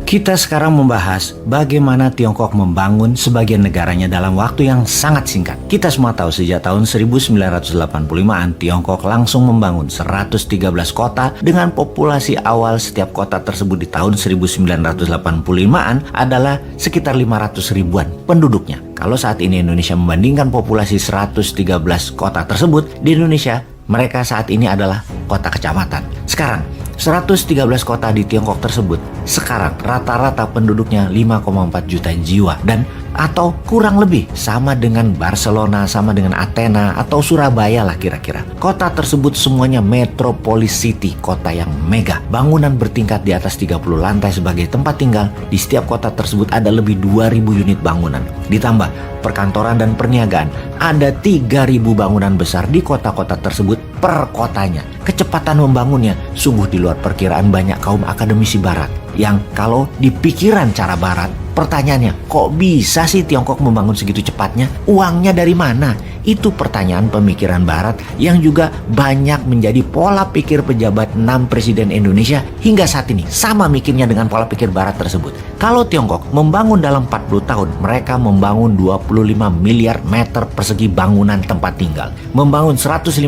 Kita sekarang membahas bagaimana Tiongkok membangun sebagian negaranya dalam waktu yang sangat singkat. Kita semua tahu sejak tahun 1985-an Tiongkok langsung membangun 113 kota dengan populasi awal setiap kota tersebut di tahun 1985-an adalah sekitar 500 ribuan penduduknya. Kalau saat ini Indonesia membandingkan populasi 113 kota tersebut, di Indonesia mereka saat ini adalah kota kecamatan. Sekarang 113 kota di Tiongkok tersebut sekarang rata-rata penduduknya 5,4 juta jiwa dan atau kurang lebih sama dengan Barcelona, sama dengan Athena atau Surabaya lah kira-kira. Kota tersebut semuanya metropolis city, kota yang mega. Bangunan bertingkat di atas 30 lantai sebagai tempat tinggal. Di setiap kota tersebut ada lebih 2.000 unit bangunan. Ditambah perkantoran dan perniagaan, ada 3.000 bangunan besar di kota-kota tersebut per kotanya. Kecepatan membangunnya sungguh di luar perkiraan banyak kaum akademisi barat. Yang kalau di pikiran cara barat, pertanyaannya, kok bisa sih Tiongkok membangun segitu cepatnya? Uangnya dari mana? Itu pertanyaan pemikiran barat yang juga banyak menjadi pola pikir pejabat 6 presiden Indonesia hingga saat ini. Sama mikirnya dengan pola pikir barat tersebut. Kalau Tiongkok membangun dalam 40 tahun, mereka membangun 25 miliar meter persegi bangunan tempat tinggal. Membangun 150.000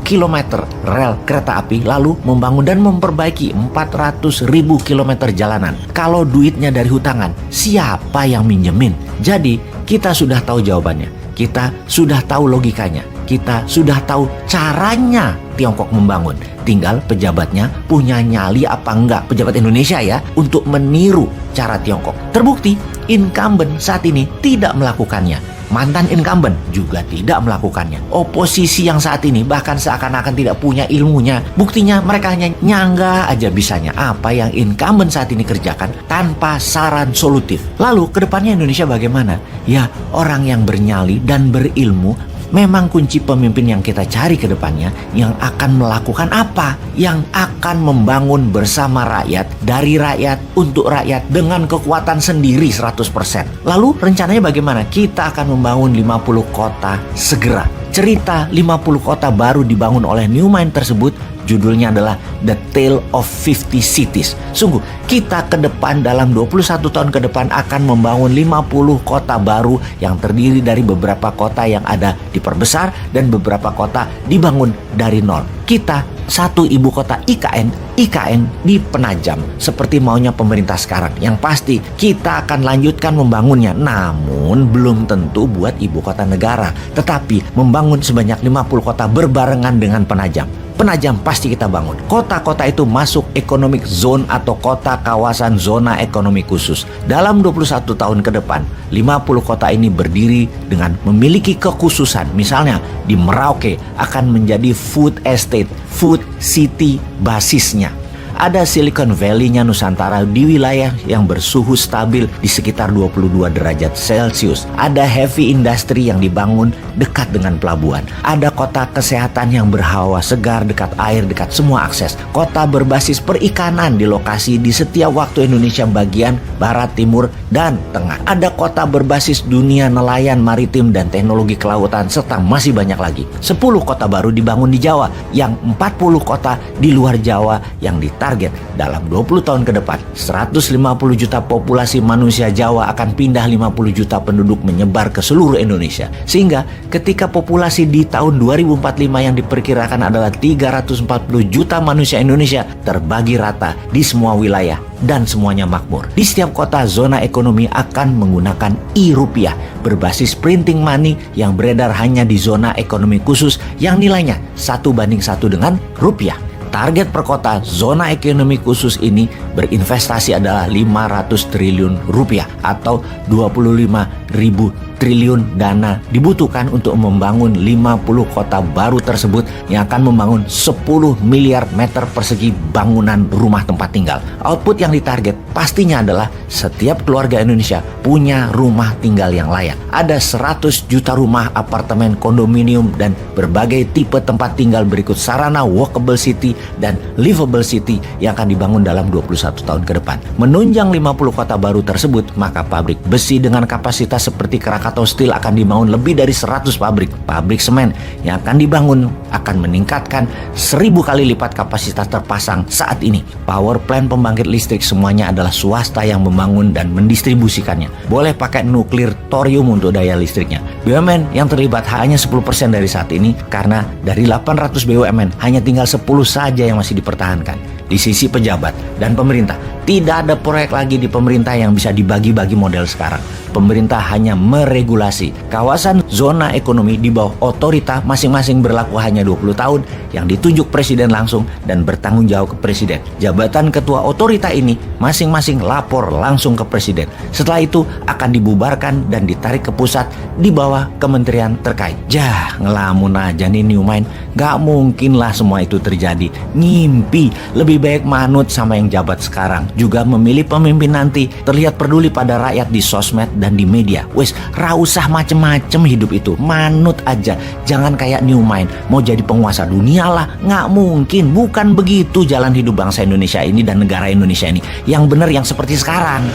kilometer rel kereta api, lalu membangun dan memperbaiki 400.000 kilometer jalanan. Kalau duitnya dari hutangan, siapa yang minjemin? Jadi kita sudah tahu jawabannya. Kita sudah tahu logikanya. Kita sudah tahu caranya Tiongkok membangun. Tinggal pejabatnya punya nyali apa enggak, pejabat Indonesia ya, untuk meniru cara Tiongkok. Terbukti incumbent saat ini tidak melakukannya. Mantan incumbent juga tidak melakukannya. Oposisi yang saat ini bahkan seakan-akan tidak punya ilmunya. Buktinya mereka hanya nyangga aja bisanya apa yang incumbent saat ini kerjakan tanpa saran solutif. Lalu kedepannya Indonesia bagaimana? Ya, orang yang bernyali dan berilmu memang kunci pemimpin yang kita cari ke depannya, yang akan melakukan apa? Yang akan membangun bersama rakyat, dari rakyat, untuk rakyat, dengan kekuatan sendiri 100%. Lalu rencananya bagaimana? Kita akan membangun 50 kota segera. Cerita 50 kota baru dibangun oleh New Mind tersebut judulnya adalah The Tale of 50 Cities. Sungguh, kita ke depan dalam 21 tahun ke depan akan membangun 50 kota baru yang terdiri dari beberapa kota yang ada diperbesar dan beberapa kota dibangun dari nol. Kita satu ibu kota IKN di Penajam seperti maunya pemerintah sekarang. Yang pasti kita akan lanjutkan membangunnya, namun belum tentu buat ibu kota negara, tetapi membangun sebanyak 50 kota berbarengan dengan Penajam. Penajam pasti kita bangun. Kota-kota itu masuk economic zone atau kota kawasan zona ekonomi khusus. Dalam 21 tahun ke depan, 50 kota ini berdiri dengan memiliki kekhususan. Misalnya di Merauke akan menjadi food estate, food city basisnya. Ada Silicon Valley-nya Nusantara di wilayah yang bersuhu stabil di sekitar 22 derajat Celcius. Ada heavy industry yang dibangun dekat dengan pelabuhan. Ada kota kesehatan yang berhawa segar, dekat air, dekat semua akses. Kota berbasis perikanan di lokasi di setiap waktu Indonesia bagian barat, timur, dan tengah. Ada kota berbasis dunia nelayan, maritim, dan teknologi kelautan, serta masih banyak lagi. 10 kota baru dibangun di Jawa, yang 40 kota di luar Jawa yang target dalam 20 tahun ke depan 150 juta populasi manusia Jawa akan pindah 50 juta penduduk menyebar ke seluruh Indonesia. Sehingga ketika populasi di tahun 2045 yang diperkirakan adalah 340 juta manusia Indonesia terbagi rata di semua wilayah dan semuanya makmur. Di setiap kota zona ekonomi akan menggunakan e-rupiah berbasis printing money yang beredar hanya di zona ekonomi khusus yang nilainya 1:1 dengan rupiah. Target per kota zona ekonomi khusus ini berinvestasi adalah 500 triliun rupiah atau 25.000 triliun dana dibutuhkan untuk membangun 50 kota baru tersebut yang akan membangun 10 miliar meter persegi bangunan rumah tempat tinggal. Output yang ditarget pastinya adalah setiap keluarga Indonesia punya rumah tinggal yang layak. Ada 100 juta rumah, apartemen, kondominium, dan berbagai tipe tempat tinggal berikut sarana walkable city dan livable city yang akan dibangun dalam 21 tahun ke depan. Menunjang 50 kota baru tersebut, maka pabrik besi dengan kapasitas seperti Krakatau atau steel akan dibangun lebih dari 100 pabrik. Pabrik semen yang akan dibangun akan meningkatkan 1000 kali lipat kapasitas terpasang saat ini. Power plant pembangkit listrik semuanya adalah swasta yang membangun dan mendistribusikannya. Boleh pakai nuklir thorium untuk daya listriknya. BUMN yang terlibat hanya 10% dari saat ini karena dari 800 BUMN hanya tinggal 10 saja yang masih dipertahankan. Di sisi pejabat dan pemerintah, tidak ada proyek lagi di pemerintah yang bisa dibagi-bagi model sekarang. Pemerintah hanya meregulasi. Kawasan zona ekonomi di bawah otorita masing-masing berlaku hanya 20 tahun yang ditunjuk presiden langsung dan bertanggung jawab ke presiden. Jabatan ketua otorita ini masing-masing lapor langsung ke presiden. Setelah itu akan dibubarkan dan ditarik ke pusat di bawah kementerian terkait. Jah, ngelamun aja nih New Mind. Gak mungkin lah semua itu terjadi. Ngimpi. Lebih baik manut sama yang jabat sekarang. Juga memilih pemimpin nanti terlihat peduli pada rakyat di sosmed dan di media. Wes, ra usah macem-macem hidup itu. Manut aja. Jangan kayak New Mind mau jadi penguasa dunia lah. Nggak mungkin. Bukan begitu jalan hidup bangsa Indonesia ini dan negara Indonesia ini. Yang benar yang seperti sekarang.